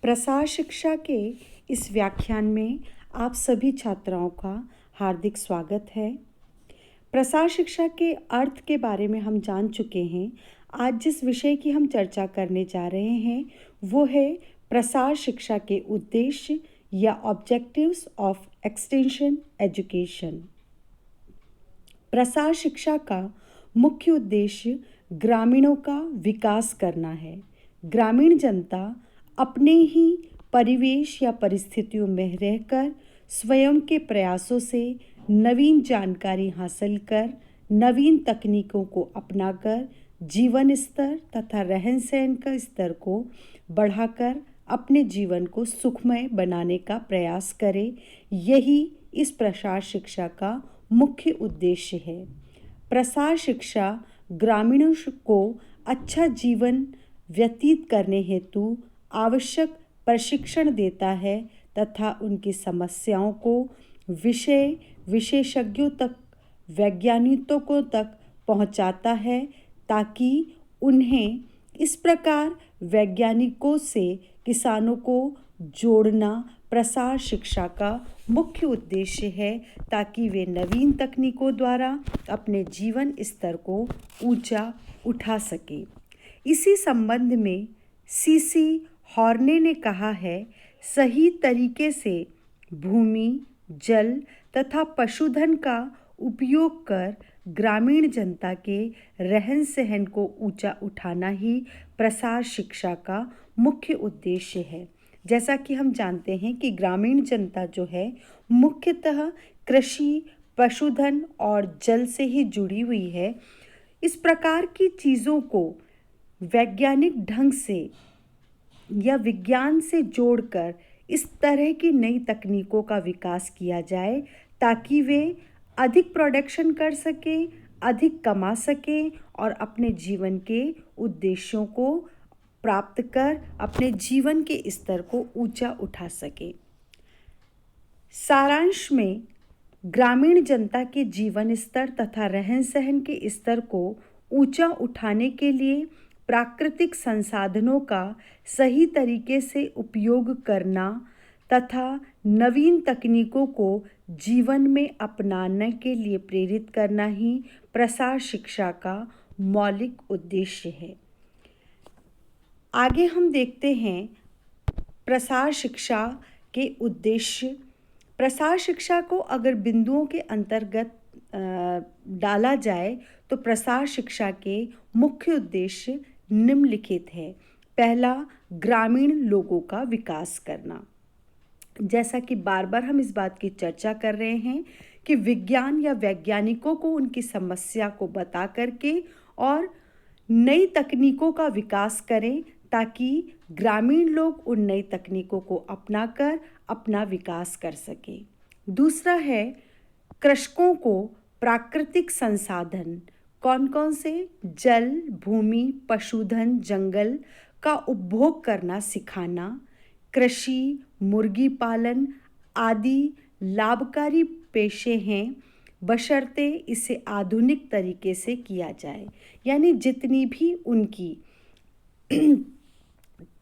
प्रसार शिक्षा के इस व्याख्यान में आप सभी छात्राओं का हार्दिक स्वागत है। प्रसार शिक्षा के अर्थ के बारे में हम जान चुके हैं। आज जिस विषय की हम चर्चा करने जा रहे हैं वो है प्रसार शिक्षा के उद्देश्य या ऑब्जेक्टिव्स ऑफ एक्सटेंशन एजुकेशन। प्रसार शिक्षा का मुख्य उद्देश्य ग्रामीणों का विकास करना है। ग्रामीण जनता अपने ही परिवेश या परिस्थितियों में रहकर स्वयं के प्रयासों से नवीन जानकारी हासिल कर, नवीन तकनीकों को अपनाकर जीवन स्तर तथा रहन सहन का स्तर को बढ़ाकर अपने जीवन को सुखमय बनाने का प्रयास करे। यही इस प्रसार शिक्षा का मुख्य उद्देश्य है। प्रसार शिक्षा ग्रामीणों को अच्छा जीवन व्यतीत करने हेतु आवश्यक प्रशिक्षण देता है तथा उनकी समस्याओं को विशेषज्ञों तक, वैज्ञानिकों तक पहुंचाता है ताकि उन्हें इस प्रकार वैज्ञानिकों से किसानों को जोड़ना प्रसार शिक्षा का मुख्य उद्देश्य है, ताकि वे नवीन तकनीकों द्वारा अपने जीवन स्तर को ऊंचा उठा सके। इसी संबंध में सीसी हॉर्ने ने कहा है, सही तरीके से भूमि, जल तथा पशुधन का उपयोग कर ग्रामीण जनता के रहन सहन को ऊंचा उठाना ही प्रसार शिक्षा का मुख्य उद्देश्य है। जैसा कि हम जानते हैं कि ग्रामीण जनता जो है मुख्यतः कृषि, पशुधन और जल से ही जुड़ी हुई है। इस प्रकार की चीज़ों को वैज्ञानिक ढंग से या विज्ञान से जोड़कर इस तरह की नई तकनीकों का विकास किया जाए ताकि वे अधिक प्रोडक्शन कर सकें, अधिक कमा सकें और अपने जीवन के उद्देश्यों को प्राप्त कर अपने जीवन के स्तर को ऊंचा उठा सकें। सारांश में ग्रामीण जनता के जीवन स्तर तथा रहन सहन के स्तर को ऊंचा उठाने के लिए प्राकृतिक संसाधनों का सही तरीके से उपयोग करना तथा नवीन तकनीकों को जीवन में अपनाने के लिए प्रेरित करना ही प्रसार शिक्षा का मौलिक उद्देश्य है। आगे हम देखते हैं प्रसार शिक्षा के उद्देश्य। प्रसार शिक्षा को अगर बिंदुओं के अंतर्गत डाला जाए तो प्रसार शिक्षा के मुख्य उद्देश्य निम्नलिखित है। पहला, ग्रामीण लोगों का विकास करना। जैसा कि बार बार हम इस बात की चर्चा कर रहे हैं कि विज्ञान या वैज्ञानिकों को उनकी समस्या को बता करके और नई तकनीकों का विकास करें ताकि ग्रामीण लोग उन नई तकनीकों को अपनाकर अपना विकास कर सकें। दूसरा है, कृषकों को प्राकृतिक संसाधन कौन कौन से जल, भूमि, पशुधन, जंगल का उपभोग करना सिखाना। कृषि, मुर्गी पालन आदि लाभकारी पेशे हैं बशर्ते इसे आधुनिक तरीके से किया जाए। यानी जितनी भी उनकी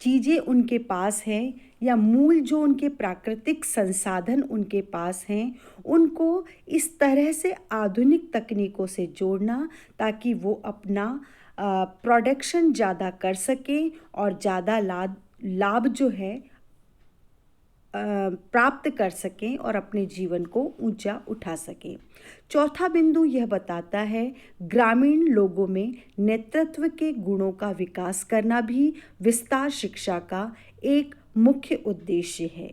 चीज़ें उनके पास हैं या मूल जो उनके प्राकृतिक संसाधन उनके पास हैं, उनको इस तरह से आधुनिक तकनीकों से जोड़ना ताकि वो अपना प्रोडक्शन ज़्यादा कर सकें और ज़्यादा लाभ जो है प्राप्त कर सकें और अपने जीवन को ऊंचा उठा सकें। चौथा बिंदु यह बताता है, ग्रामीण लोगों में नेतृत्व के गुणों का विकास करना भी विस्तार शिक्षा का एक मुख्य उद्देश्य है।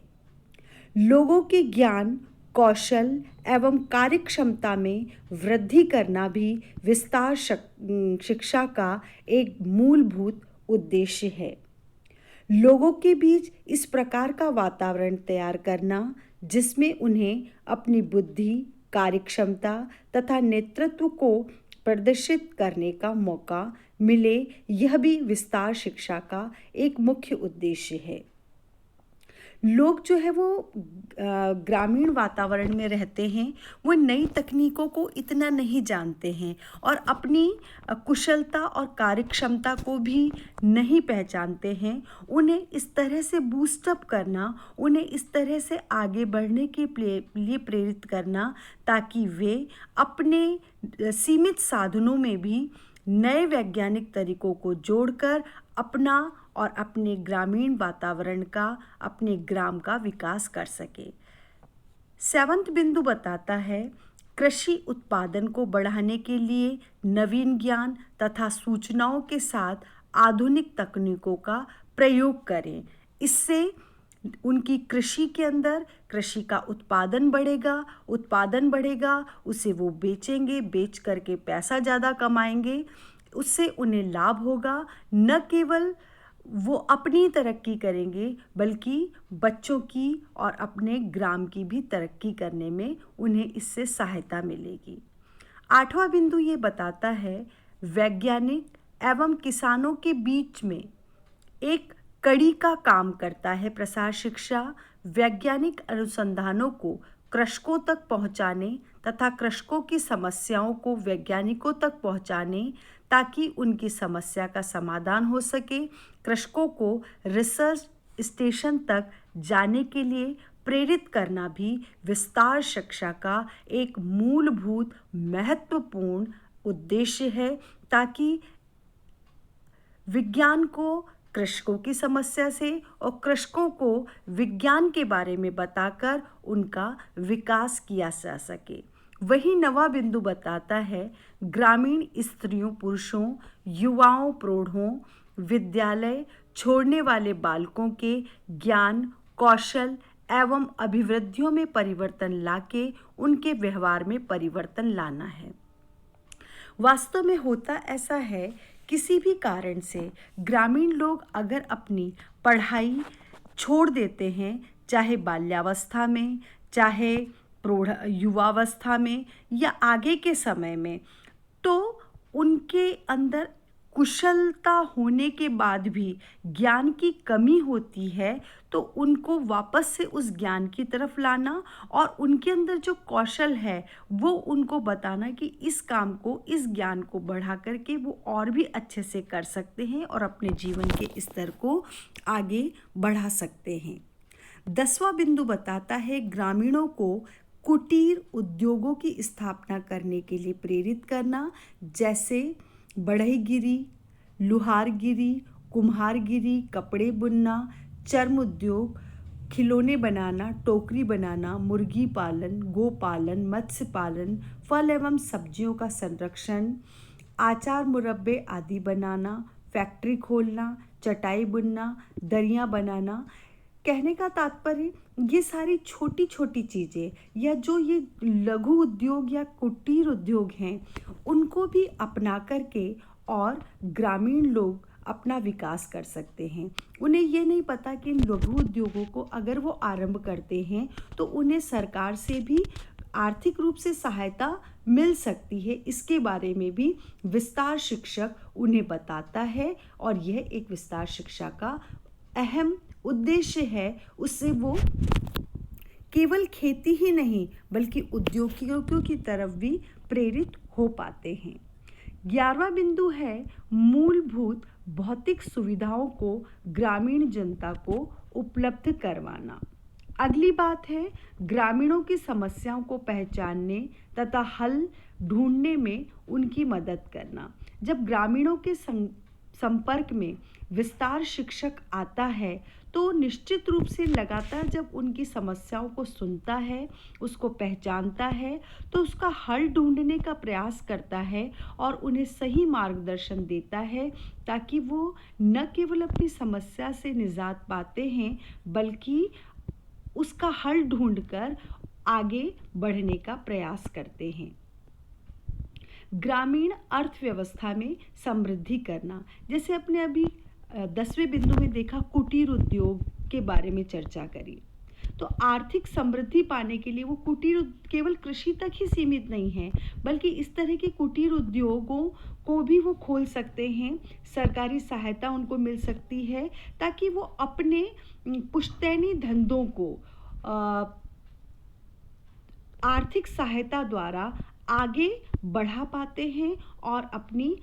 लोगों के ज्ञान, कौशल एवं कार्यक्षमता में वृद्धि करना भी विस्तार शिक्षा का एक मूलभूत उद्देश्य है। लोगों के बीच इस प्रकार का वातावरण तैयार करना जिसमें उन्हें अपनी बुद्धि, कार्यक्षमता तथा नेतृत्व को प्रदर्शित करने का मौका मिले, यह भी विस्तार शिक्षा का एक मुख्य उद्देश्य है। लोग जो है वो ग्रामीण वातावरण में रहते हैं, वो नई तकनीकों को इतना नहीं जानते हैं और अपनी कुशलता और कार्यक्षमता को भी नहीं पहचानते हैं। उन्हें इस तरह से बूस्टअप करना, उन्हें इस तरह से आगे बढ़ने के लिए प्रेरित करना, ताकि वे अपने सीमित साधनों में भी नए वैज्ञानिक तरीकों को जोड़कर अपना और अपने ग्रामीण वातावरण का, अपने ग्राम का विकास कर सके। 7वां बिंदु बताता है, कृषि उत्पादन को बढ़ाने के लिए नवीन ज्ञान तथा सूचनाओं के साथ आधुनिक तकनीकों का प्रयोग करें। इससे उनकी कृषि के अंदर कृषि का उत्पादन बढ़ेगा, उसे वो बेचेंगे, बेच करके पैसा ज़्यादा कमाएंगे, उससे उन्हें लाभ होगा। न केवल वो अपनी तरक्की करेंगे बल्कि बच्चों की और अपने ग्राम की भी तरक्की करने में उन्हें इससे सहायता मिलेगी। 8वां बिंदु ये बताता है, वैज्ञानिक एवं किसानों के बीच में एक कड़ी का काम करता है प्रसार शिक्षा। वैज्ञानिक अनुसंधानों को कृषकों तक पहुंचाने तथा कृषकों की समस्याओं को वैज्ञानिकों तक पहुंचाने, ताकि उनकी समस्या का समाधान हो सके। कृषकों को रिसर्च स्टेशन तक जाने के लिए प्रेरित करना भी विस्तार शिक्षा का एक मूलभूत महत्वपूर्ण उद्देश्य है, ताकि विज्ञान को कृषकों की समस्या से और कृषकों को विज्ञान के बारे में बताकर उनका विकास किया जा सके। वही 9वां बिंदु बताता है, ग्रामीण स्त्रियों, पुरुषों, युवाओं, प्रौढ़ों, विद्यालय छोड़ने वाले बालकों के ज्ञान, कौशल एवं अभिवृद्धियों में परिवर्तन लाके उनके व्यवहार में परिवर्तन लाना है। वास्तव में होता ऐसा है, किसी भी कारण से ग्रामीण लोग अगर अपनी पढ़ाई छोड़ देते हैं, चाहे बाल्यावस्था में, चाहे प्रौढ़ युवावस्था में या आगे के समय में, तो उनके अंदर कुशलता होने के बाद भी ज्ञान की कमी होती है, तो उनको वापस से उस ज्ञान की तरफ लाना और उनके अंदर जो कौशल है वो उनको बताना कि इस काम को, इस ज्ञान को बढ़ा करके वो और भी अच्छे से कर सकते हैं और अपने जीवन के स्तर को आगे बढ़ा सकते हैं। 10वां बिंदु बताता है, ग्रामीणों को कुटीर उद्योगों की स्थापना करने के लिए प्रेरित करना, जैसे बढ़ईगिरी, लुहारगिरी, कुम्हारगिरी, कपड़े बुनना, चर्म उद्योग, खिलौने बनाना, टोकरी बनाना, मुर्गी पालन, गोपालन, मत्स्य पालन, फल एवं सब्जियों का संरक्षण, आचार मुरब्बे आदि बनाना, फैक्ट्री खोलना, चटाई बुनना, दरियाँ बनाना। कहने का तात्पर्य, ये सारी छोटी छोटी चीज़ें या जो ये लघु उद्योग या कुटीर उद्योग हैं, उनको भी अपना करके और ग्रामीण लोग अपना विकास कर सकते हैं। उन्हें ये नहीं पता कि इन लघु उद्योगों को अगर वो आरंभ करते हैं तो उन्हें सरकार से भी आर्थिक रूप से सहायता मिल सकती है। इसके बारे में भी विस्तार शिक्षक उन्हें बताता है और यह एक विस्तार शिक्षा का अहम उद्देश्य है। उससे वो केवल खेती ही नहीं बल्कि उद्योगियों की तरफ भी प्रेरित हो पाते हैं। 11वां बिंदु है, मूलभूत भौतिक सुविधाओं को ग्रामीण जनता को उपलब्ध करवाना। अगली बात है, ग्रामीणों की समस्याओं को पहचानने तथा हल ढूंढने में उनकी मदद करना। जब ग्रामीणों के संपर्क में विस्तार शिक्षक आता है तो निश्चित रूप से लगातार जब उनकी समस्याओं को सुनता है, उसको पहचानता है, तो उसका हल ढूंढने का प्रयास करता है और उन्हें सही मार्गदर्शन देता है, ताकि वो न केवल अपनी समस्या से निजात पाते हैं बल्कि उसका हल ढूंढकर आगे बढ़ने का प्रयास करते हैं। ग्रामीण अर्थव्यवस्था में समृद्धि करना, जैसे अपने अभी 10वें बिंदु में देखा, कुटीर उद्योग के बारे में चर्चा करी। तो आर्थिक समृद्धि पाने के लिए वो कुटीर केवल कृषि तक ही सीमित नहीं है बल्कि इस तरह के कुटीर उद्योगों को भी वो खोल सकते हैं, सरकारी सहायता उनको मिल सकती है ताकि वो अपने पुश्तैनी धंधों को आर्थिक सहायता द्वारा आगे बढ़ा पाते हैं और अपनी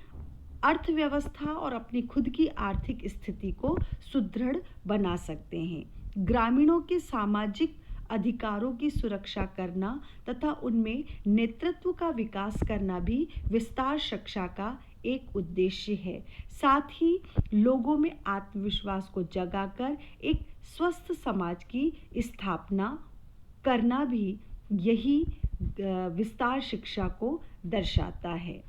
अर्थव्यवस्था और अपनी खुद की आर्थिक स्थिति को सुदृढ़ बना सकते हैं। ग्रामीणों के सामाजिक अधिकारों की सुरक्षा करना तथा उनमें नेतृत्व का विकास करना भी विस्तार शिक्षा का एक उद्देश्य है। साथ ही लोगों में आत्मविश्वास को जगाकर एक स्वस्थ समाज की स्थापना करना भी यही विस्तार शिक्षा को दर्शाता है।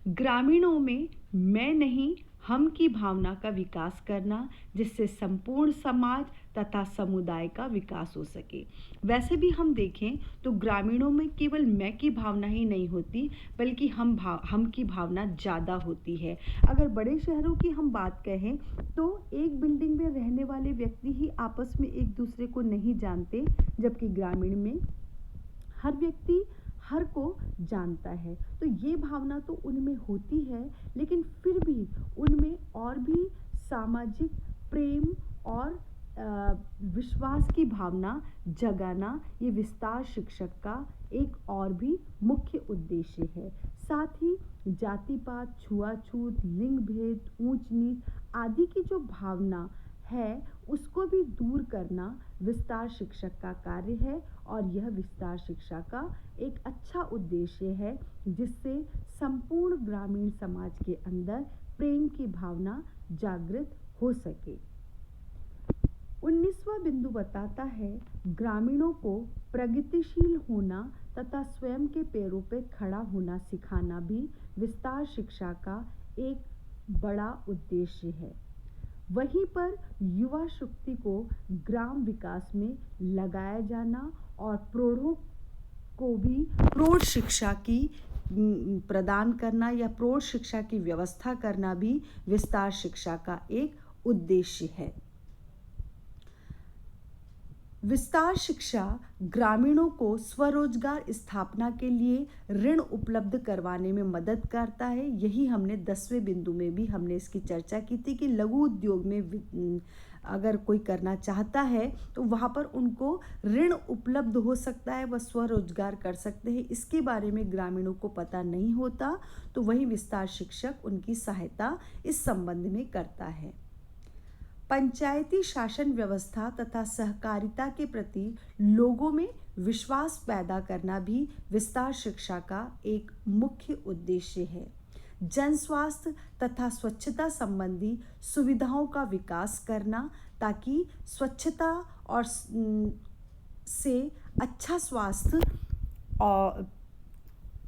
ग्रामीणों में मैं नहीं हम की भावना का विकास करना, जिससे संपूर्ण समाज तथा समुदाय का विकास हो सके। वैसे भी हम देखें तो ग्रामीणों में केवल मैं की भावना ही नहीं होती, बल्कि हम की भावना ज़्यादा होती है। अगर बड़े शहरों की हम बात कहें तो एक बिल्डिंग में रहने वाले व्यक्ति ही आपस में एक दूसरे को नहीं जानते, जबकि ग्रामीण में हर व्यक्ति हर को जानता है। तो ये भावना तो उनमें होती है, लेकिन फिर भी उनमें और भी सामाजिक प्रेम और विश्वास की भावना जगाना ये विस्तार शिक्षक का एक और भी मुख्य उद्देश्य है। साथ ही जाति-पात, छुआछूत, लिंग भेद, ऊंच नीच आदि की जो भावना है उसको भी दूर करना विस्तार शिक्षक का कार्य है, और यह विस्तार शिक्षा का एक अच्छा उद्देश्य है, जिससे संपूर्ण ग्रामीण समाज के अंदर प्रेम की भावना जागृत हो सके। 19वां बिंदु बताता है, ग्रामीणों को प्रगतिशील होना तथा स्वयं के पैरों पर खड़ा होना सिखाना भी विस्तार शिक्षा का एक बड़ा उद्देश्य है। वहीं पर युवा शक्ति को ग्राम विकास में लगाया जाना और प्रौढ़ों को भी प्रौढ़ शिक्षा की प्रदान करना या प्रौढ़ शिक्षा की व्यवस्था करना भी विस्तार शिक्षा का एक उद्देश्य है। विस्तार शिक्षा ग्रामीणों को स्वरोजगार स्थापना के लिए ऋण उपलब्ध करवाने में मदद करता है। यही हमने 10वें बिंदु में भी हमने इसकी चर्चा की थी कि लघु उद्योग में अगर कोई करना चाहता है तो वहाँ पर उनको ऋण उपलब्ध हो सकता है, वह स्वरोजगार कर सकते हैं। इसके बारे में ग्रामीणों को पता नहीं होता, तो वही विस्तार शिक्षक उनकी सहायता इस संबंध में करता है। पंचायती शासन व्यवस्था तथा सहकारिता के प्रति लोगों में विश्वास पैदा करना भी विस्तार शिक्षा का एक मुख्य उद्देश्य है। जन स्वास्थ्य तथा स्वच्छता संबंधी सुविधाओं का विकास करना, ताकि स्वच्छता और से अच्छा स्वास्थ्य और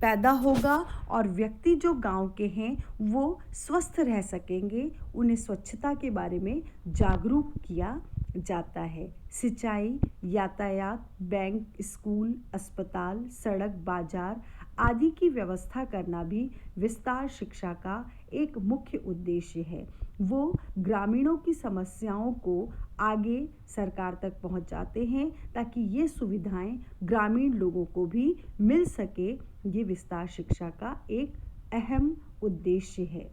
पैदा होगा और व्यक्ति जो गांव के हैं वो स्वस्थ रह सकेंगे। उन्हें स्वच्छता के बारे में जागरूक किया जाता है। सिंचाई, यातायात, बैंक, स्कूल, अस्पताल, सड़क, बाजार आदि की व्यवस्था करना भी विस्तार शिक्षा का एक मुख्य उद्देश्य है। वो ग्रामीणों की समस्याओं को आगे सरकार तक पहुंचाते हैं, ताकि ये सुविधाएं ग्रामीण लोगों को भी मिल सके। ये विस्तार शिक्षा का एक अहम उद्देश्य है।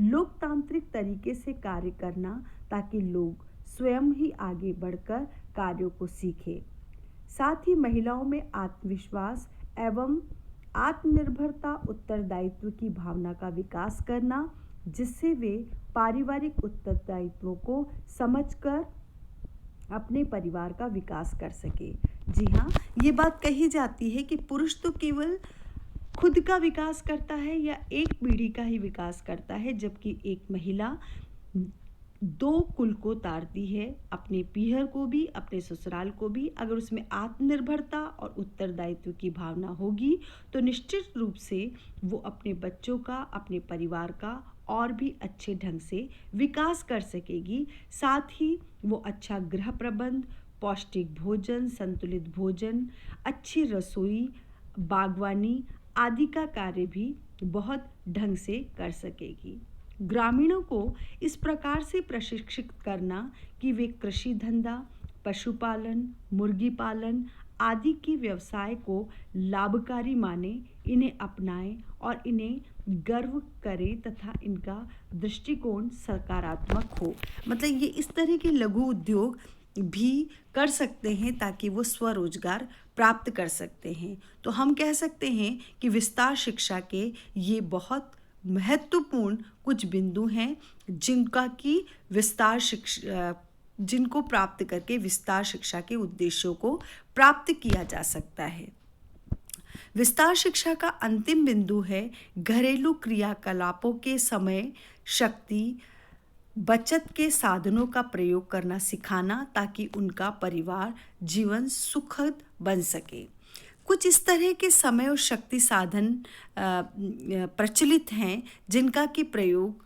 लोकतांत्रिक तरीके से कार्य करना, ताकि लोग स्वयं ही आगे बढ़कर कार्यों को सीखें। साथ ही महिलाओं में आत्मविश्वास एवं आत्मनिर्भरता, उत्तरदायित्व की भावना का विकास करना, जिससे वे पारिवारिक उत्तरदायित्वों को समझकर अपने परिवार का विकास कर सके। जी हाँ, ये बात कही जाती है कि पुरुष तो केवल खुद का विकास करता है या एक पीढ़ी का ही विकास करता है, जबकि एक महिला 2 कुल को तारती है, अपने पीहर को भी, अपने ससुराल को भी। अगर उसमें आत्मनिर्भरता और उत्तरदायित्व की भावना होगी तो निश्चित रूप से वो अपने बच्चों का, अपने परिवार का और भी अच्छे ढंग से विकास कर सकेगी। साथ ही वो अच्छा गृह प्रबंध, पौष्टिक भोजन, संतुलित भोजन, अच्छी रसोई, बागवानी आदि का कार्य भी बहुत ढंग से कर सकेगी। ग्रामीणों को इस प्रकार से प्रशिक्षित करना कि वे कृषि धंधा, पशुपालन, मुर्गी पालन आदि के व्यवसाय को लाभकारी माने, इन्हें अपनाएं और इन्हें गर्व करें तथा इनका दृष्टिकोण सकारात्मक हो। मतलब ये इस तरह के लघु उद्योग भी कर सकते हैं ताकि वो स्वरोजगार प्राप्त कर सकते हैं। तो हम कह सकते हैं कि विस्तार शिक्षा के ये बहुत महत्वपूर्ण कुछ बिंदु हैं जिनको प्राप्त करके विस्तार शिक्षा के उद्देश्यों को प्राप्त किया जा सकता है। विस्तार शिक्षा का अंतिम बिंदु है घरेलू क्रियाकलापों के समय शक्ति बचत के साधनों का प्रयोग करना सिखाना ताकि उनका परिवार जीवन सुखद बन सके। कुछ इस तरह के समय और शक्ति साधन प्रचलित हैं जिनका कि प्रयोग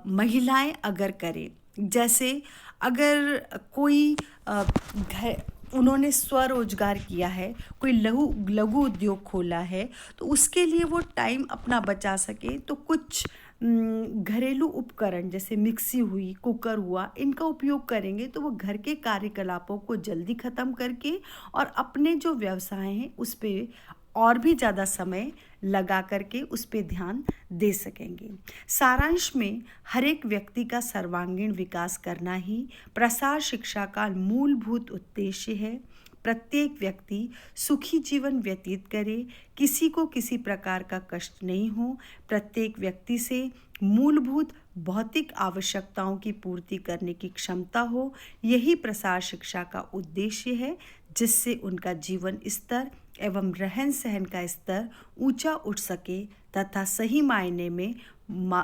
महिलाएं अगर करें, जैसे अगर कोई उन्होंने स्वरोजगार किया है, कोई लघु उद्योग खोला है, तो उसके लिए वो टाइम अपना बचा सके तो कुछ घरेलू उपकरण जैसे मिक्सी हुई, कुकर हुआ, इनका उपयोग करेंगे तो वो घर के कार्यकलापों को जल्दी ख़त्म करके और अपने जो व्यवसाय हैं उस पर और भी ज़्यादा समय लगा करके उस पर ध्यान दे सकेंगे। सारांश में हर एक व्यक्ति का सर्वांगीण विकास करना ही प्रसार शिक्षा का मूलभूत उद्देश्य है। प्रत्येक व्यक्ति सुखी जीवन व्यतीत करे, किसी को किसी प्रकार का कष्ट नहीं हो, प्रत्येक व्यक्ति से मूलभूत भौतिक आवश्यकताओं की पूर्ति करने की क्षमता हो। यही प्रसार शिक्षा का उद्देश्य है, जिससे उनका जीवन स्तर एवं रहन सहन का स्तर ऊंचा उठ सके तथा सही मायने में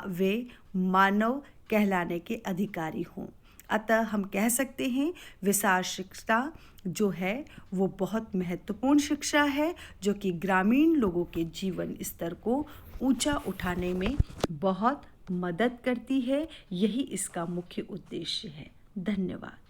वे मानव कहलाने के अधिकारी हों। अतः हम कह सकते हैं विस्तार शिक्षा जो है वो बहुत महत्वपूर्ण शिक्षा है, जो कि ग्रामीण लोगों के जीवन स्तर को ऊंचा उठाने में बहुत मदद करती है। यही इसका मुख्य उद्देश्य है। धन्यवाद।